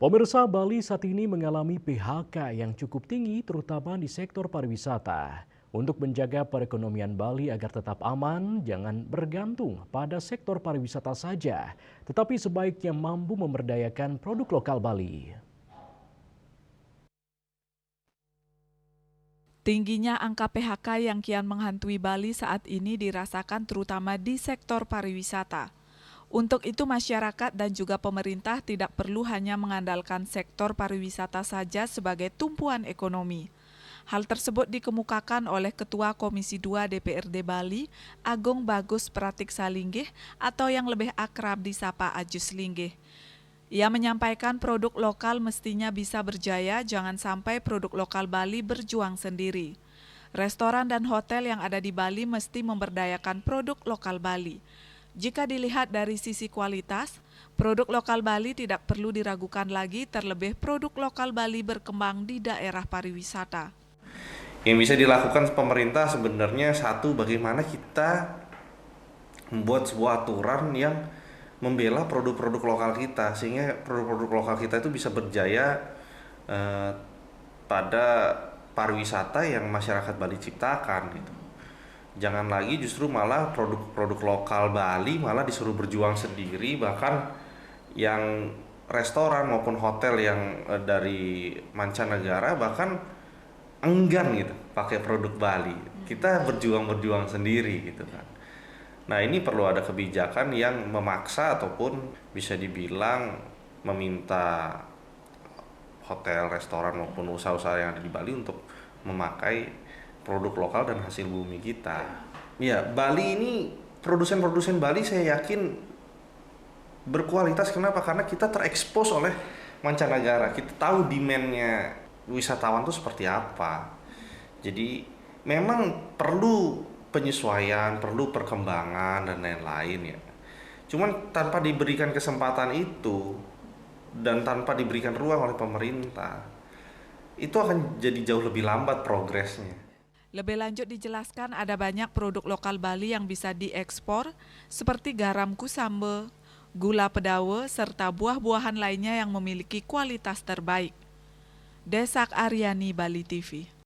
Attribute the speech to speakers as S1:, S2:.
S1: Pemirsa, Bali saat ini mengalami PHK yang cukup tinggi terutama di sektor pariwisata. Untuk menjaga perekonomian Bali agar tetap aman, jangan bergantung pada sektor pariwisata saja, tetapi sebaiknya mampu memberdayakan produk lokal Bali.
S2: Tingginya angka PHK yang kian menghantui Bali saat ini dirasakan terutama di sektor pariwisata. Untuk itu masyarakat dan juga pemerintah tidak perlu hanya mengandalkan sektor pariwisata saja sebagai tumpuan ekonomi. Hal tersebut dikemukakan oleh Ketua Komisi 2 DPRD Bali, Agung Bagus Pratiksa Linggih atau yang lebih akrab disapa Ajus Linggih. Ia menyampaikan produk lokal mestinya bisa berjaya, jangan sampai produk lokal Bali berjuang sendiri. Restoran dan hotel yang ada di Bali mesti memberdayakan produk lokal Bali. Jika dilihat dari sisi kualitas, produk lokal Bali tidak perlu diragukan lagi, terlebih produk lokal Bali berkembang di daerah pariwisata.
S3: Yang bisa dilakukan pemerintah sebenarnya satu, bagaimana kita membuat sebuah aturan yang membela produk-produk lokal kita sehingga produk-produk lokal kita itu bisa berjaya eh, pada pariwisata yang masyarakat Bali ciptakan gitu. Jangan lagi justru malah produk-produk lokal Bali malah disuruh berjuang sendiri, bahkan yang restoran maupun hotel yang dari mancanegara bahkan enggan gitu pakai produk Bali. Kita berjuang sendiri gitu kan. Nah, ini perlu ada kebijakan yang memaksa ataupun bisa dibilang meminta hotel, restoran maupun usaha-usaha yang ada di Bali untuk memakai produk lokal dan hasil bumi kita. Ya, Bali ini produsen-produsen Bali saya yakin berkualitas. Kenapa? Karena kita terekspos oleh mancanegara. Kita tahu demand-nya wisatawan itu seperti apa. Jadi memang perlu penyesuaian, perlu perkembangan dan lain-lain ya. Cuman tanpa diberikan kesempatan itu dan tanpa diberikan ruang oleh pemerintah, itu akan jadi jauh lebih lambat progresnya.
S2: Lebih lanjut dijelaskan ada banyak produk lokal Bali yang bisa diekspor seperti garam kusambe, gula pedawe, serta buah-buahan lainnya yang memiliki kualitas terbaik. Desak Aryani, Bali TV.